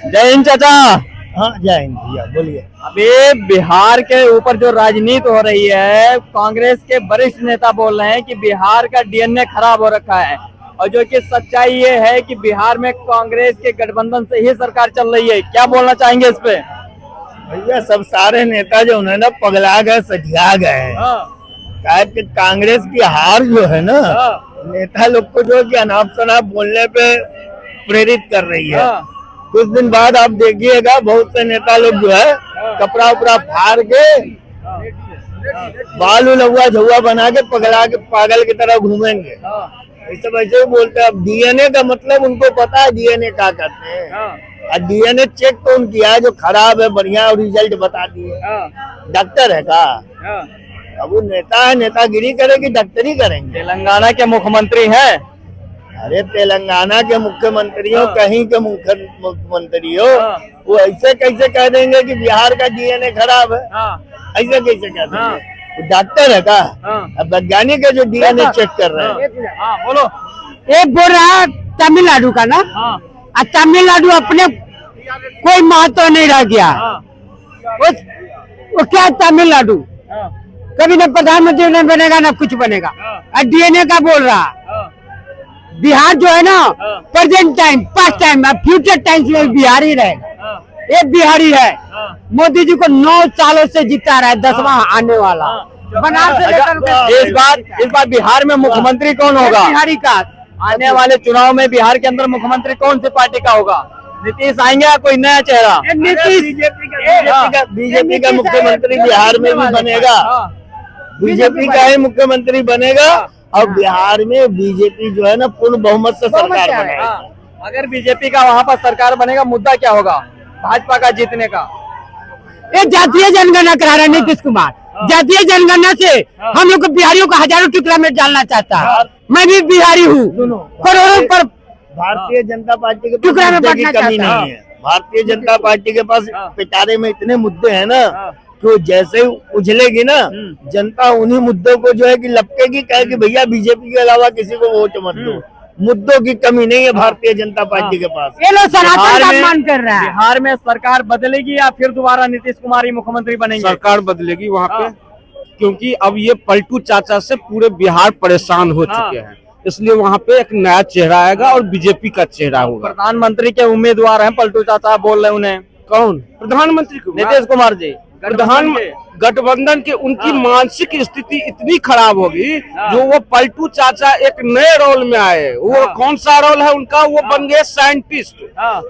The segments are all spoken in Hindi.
जय हिंद चाचा। हाँ जय हिंद भैया, बोलिए। अभी बिहार के ऊपर जो राजनीति हो रही है, कांग्रेस के वरिष्ठ नेता बोल रहे हैं कि बिहार का डीएनए खराब हो रखा है, और जो कि सच्चाई ये है कि बिहार में कांग्रेस के गठबंधन से ही सरकार चल रही है। क्या बोलना चाहेंगे इस पे? भैया सब सारे नेता जो है ना पगला गए, सठिया गए। कि कांग्रेस की हार जो है ना नेता लोग को जो कि अनाप शनाप बोलने पे प्रेरित कर रही है। कुछ दिन बाद आप देखिएगा बहुत से नेता लोग जो है कपड़ा उपड़ा फाड़ के बाल लहुआ झुआ बना के पगला के पागल की तरह घूमेंगे। ऐसे वैसे ही बोलते हैं। अब डीएनए का मतलब उनको पता है डीएनए क्या करते हैं, और डीएनए चेक तो उनकी है जो खराब है बढ़िया और रिजल्ट बता दिए। डॉक्टर है का? अब वो नेता है, नेतागिरी करेगी, डॉक्टरी करेंगे। तेलंगाना के मुख्यमंत्री हैं। अरे तेलंगाना के मुख्यमंत्री हो, कहीं के मुख्यमंत्री हो, वो ऐसे कैसे कह देंगे कि बिहार का डीएनए खराब है? ऐसे कैसे कह देंगे? डॉक्टर है का? अब वैज्ञानिक है जो डीएनए चेक कर रहे हैं। बोलो। एक बोल रहा है तमिलनाडु का ना, और तमिलनाडु अपने कोई महत्व नहीं रह गया। वो क्या तमिलनाडु कभी न प्रधानमंत्री नहीं बनेगा ना कुछ बनेगा, और डीएनए का बोल रहा। बिहार जो है ना present time, past time, future times में बिहार ही रहेगा। ये बिहारी है। मोदी जी को 9 सालों से जिता रहा है, 10वां आने वाला। बनारस से लेकर इस बार बिहार में मुख्यमंत्री कौन होगा? बिहारी का आने वाले चुनाव में बिहार के अंदर मुख्यमंत्री कौन सी पार्टी का होगा? नीतीश आएंगे या कोई नया चेहरा? बीजेपी का मुख्यमंत्री बिहार में भी बनेगा। बीजेपी का ही मुख्यमंत्री बनेगा, और बिहार में बीजेपी जो है ना पूर्ण बहुमत से सरकार बनेगा। अगर बीजेपी का वहाँ पर सरकार बनेगा, मुद्दा क्या होगा भाजपा का जीतने का? ये जातीय जनगणना करा रहा है नीतीश कुमार। जातीय जनगणना से हम लोग को बिहारियों को हजारों टुकड़ा में डालना चाहता है। मैं भी बिहारी हूँ, करोड़ों पर भारतीय जनता पार्टी के पास मुद्दे की कमी नहीं है। भारतीय जनता पार्टी के पास पिटारे में इतने मुद्दे हैं ना, तो जैसे ही उछलेगी ना जनता उन्हीं मुद्दों को जो है कि लपकेगी, कहे कि भैया बीजेपी के अलावा किसी को वोट मत दो। मुद्दों की कमी नहीं है भारतीय जनता पार्टी के पास। ये लोग सनातन का अपमान कर रहा है। बिहार में सरकार बदलेगी या फिर दोबारा नीतीश कुमार ही मुख्यमंत्री बनेंगे? सरकार बदलेगी वहाँ पे, क्योंकि अब ये पलटू चाचा से पूरे बिहार परेशान हो चुके हैं, इसलिए वहाँ पे एक नया चेहरा आएगा और बीजेपी का चेहरा होगा। प्रधानमंत्री के उम्मीदवार हैं पलटू चाचा, बोल रहे उन्हें। कौन प्रधानमंत्री? नीतीश कुमार जी। प्रधान गठबंधन के उनकी मानसिक स्थिति इतनी खराब होगी जो वो पलटू चाचा एक नए रोल में आए। वो कौन सा रोल है उनका? वो बन गए साइंटिस्ट।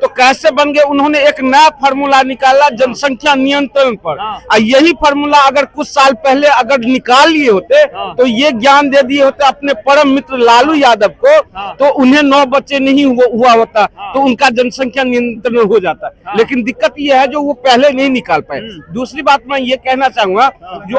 तो कैसे बन गए? उन्होंने एक नया फार्मूला निकाला जनसंख्या नियंत्रण पर, और यही फार्मूला अगर कुछ साल पहले अगर निकाल लिए होते तो ये ज्ञान दे दिए होते अपने परम मित्र लालू यादव को, तो उन्हें 9 बच्चे नहीं हुआ होता, तो उनका जनसंख्या नियंत्रण हो जाता। लेकिन दिक्कत ये है जो वो पहले नहीं निकाल पाए। दूसरी बात मैं ये कहना चाहूंगा, जो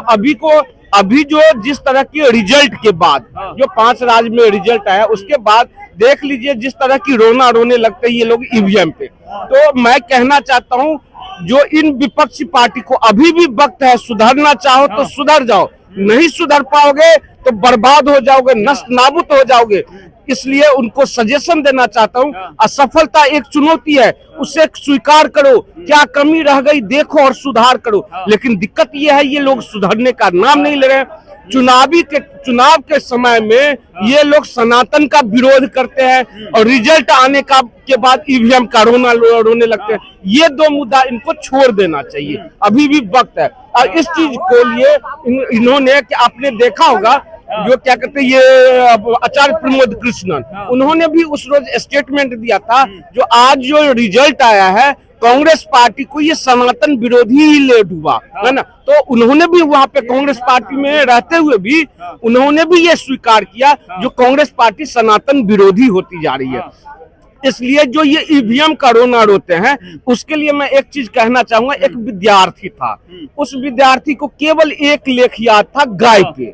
अभी जो जिस तरह की रिजल्ट के बाद जो 5 राज्य में रिजल्ट आया, उसके बाद देख लीजिए जिस तरह की रोने लगते हैं ये लोग ईवीएम पे। तो मैं कहना चाहता हूं जो इन विपक्षी पार्टी को अभी भी वक्त है, सुधरना चाहो तो सुधर जाओ, नहीं सुधर पाओगे तो बर्बाद हो जाओगे, नष्ट नाबूद हो जाओगे। इसलिए उनको सजेशन देना चाहता हूं, असफलता एक चुनौती है, उसे स्वीकार करो, क्या कमी रह गई देखो और सुधार करो। लेकिन दिक्कत यह है ये लोग सुधरने का नाम नहीं ले रहे। चुनाव के समय में ये लोग सनातन का विरोध करते हैं और रिजल्ट आने के बाद ईवीएम का रोने लगते हैं। ये 2 मुद्दा इनको छोड़ देना चाहिए, अभी भी वक्त है। और इस चीज को लिए इन्होंने, कि आपने देखा होगा जो क्या कहते हैं ये आचार्य प्रमोद कृष्णन, उन्होंने भी उस रोज स्टेटमेंट दिया था जो आज जो रिजल्ट आया है कांग्रेस पार्टी को ये सनातन विरोधी ही ले डूबा है ना। तो उन्होंने भी वहां पे कांग्रेस पार्टी में रहते हुए भी उन्होंने भी ये स्वीकार किया जो कांग्रेस पार्टी सनातन विरोधी होती जा रही है। इसलिए जो ये ईवीएम का रोना रोते हैं, उसके लिए मैं एक चीज कहना चाहूंगा। एक विद्यार्थी था, उस विद्यार्थी को केवल एक लेख याद था गाय पे,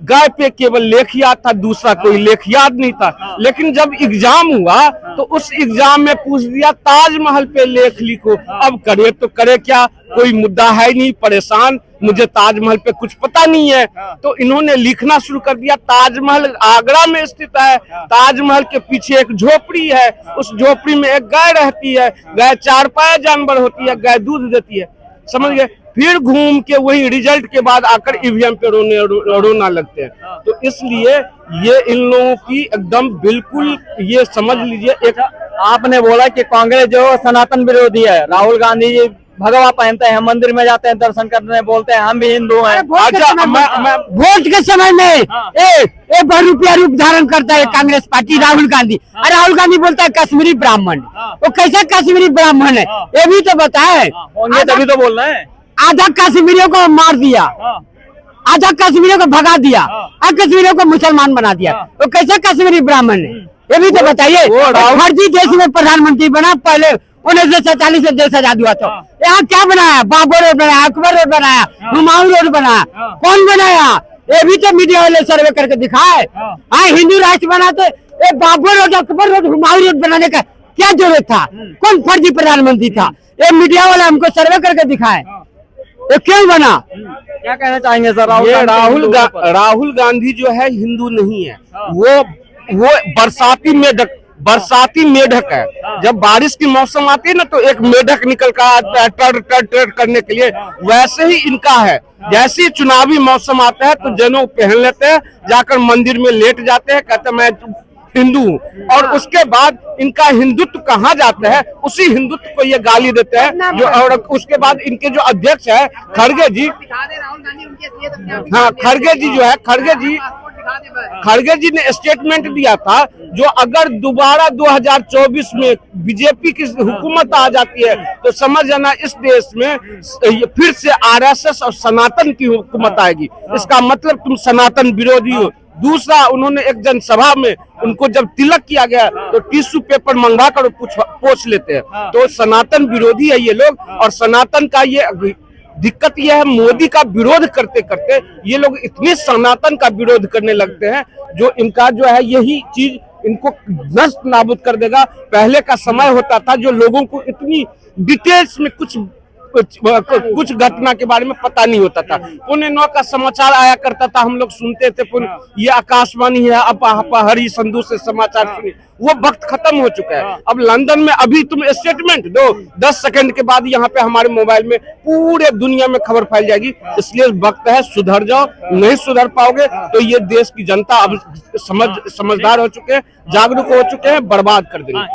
गाय पे केवल लेख याद था, दूसरा कोई लेख याद नहीं था। लेकिन जब एग्जाम हुआ तो उस एग्जाम में पूछ दिया ताजमहल पे लेख लिखो। अब करे तो करे क्या, कोई मुद्दा है नहीं, परेशान, मुझे ताजमहल पे कुछ पता नहीं है। तो इन्होंने लिखना शुरू कर दिया। ताजमहल आगरा में स्थित है, ताजमहल के पीछे एक झोपड़ी है, उस झोपड़ी में एक गाय रहती है, गाय चारपाया जानवर होती है, गाय दूध देती है, समझ गए। फिर घूम के वही रिजल्ट के बाद आकर ईवीएम पे रोना लगते हैं। तो इसलिए ये इन लोगों की एकदम बिल्कुल, ये समझ लीजिए। एक आपने बोला कि कांग्रेस जो सनातन विरोधी है, राहुल गांधी जी भगवा पहनते हैं, मंदिर में जाते हैं दर्शन करने, बोलते हैं हम भी हिंदू हैं। वोट के समय में एक बहुरूपिया रूप धारण करता है कांग्रेस पार्टी, राहुल गांधी। और राहुल गांधी बोलता है कश्मीरी ब्राह्मण, वो कैसा कश्मीरी ब्राह्मण है ये भी तो बताए। तभी तो बोल रहे हैं, आधा कश्मीरियों को मार दिया, आधा कश्मीरियों को भगा दिया, और कश्मीरियों को मुसलमान बना दिया, वो कैसे कश्मीरी ब्राह्मण है ये भी तो बताइए। फर्जी देश में प्रधानमंत्री बना, पहले 1947 में देश आजाद हुआ तो यहाँ क्या बनाया, बाबर रोड बनाया, अकबर रोड बनाया, हुमायूं रोड बनाया, कौन बनाया ये भी तो मीडिया वाले सर्वे करके दिखाए। हाँ, हिंदू राष्ट्र बनाते, Babar road, Akbar road, Humayun road बनाने का क्या जरूरत था, कौन फर्जी प्रधानमंत्री था, ये मीडिया वाले हमको सर्वे करके दिखाए, ये क्यों बना। क्या कहना चाहेंगे सर? राहुल गांधी जो है हिंदू नहीं है, वो बरसाती मेढक है। जब बारिश की मौसम आती है ना तो एक मेढक निकल कर आता है टर करने के लिए, वैसे ही इनका है। जैसे चुनावी मौसम आता है तो जनों पहन लेते हैं, जाकर मंदिर में लेट जाते हैं, कहते हैं मैं हिंदू हूँ, और उसके बाद इनका हिंदुत्व कहाँ जाता है, उसी हिंदुत्व को ये गाली देते हैं। जो और उसके बाद इनके जो अध्यक्ष है खड़गे जी, हाँ खड़गे जी जो है, खड़गे जी ने स्टेटमेंट दिया था, जो अगर दोबारा 2024 में बीजेपी की हुकूमत आ जाती है तो समझ जाना इस देश में फिर से आरएसएस और सनातन की हुकूमत आएगी। इसका मतलब तुम सनातन विरोधी हो। दूसरा, उन्होंने एक जनसभा में उनको जब तिलक किया गया तो टिश्यू पेपर मंगवा कर पोंछ लेते हैं। तो सनातन विरोधी है ये लोग, और सनातन का ये दिक्कत यह है, मोदी का विरोध करते करते ये लोग इतने सनातन का विरोध करने लगते हैं, जो इनका जो है यही चीज इनको नष्ट नाबूद कर देगा। पहले का समय होता था जो लोगों को इतनी डिटेल्स में कुछ घटना के बारे में पता नहीं होता था। 9:15 का समाचार आया करता था, हम लोग सुनते थे, ये आकाशवाणी है, अब हरी संधू से समाचार सुनिए, वो वक्त खत्म हो चुका है। अब लंदन में अभी तुम स्टेटमेंट दो, 10 सेकंड के बाद यहाँ पे हमारे मोबाइल में पूरे दुनिया में खबर फैल जाएगी। इसलिए वक्त है, सुधर जाओ। नहीं सुधर पाओगे तो ये देश की जनता अब समझदार हो चुके हैं, जागरूक हो चुके हैं, बर्बाद कर देंगे।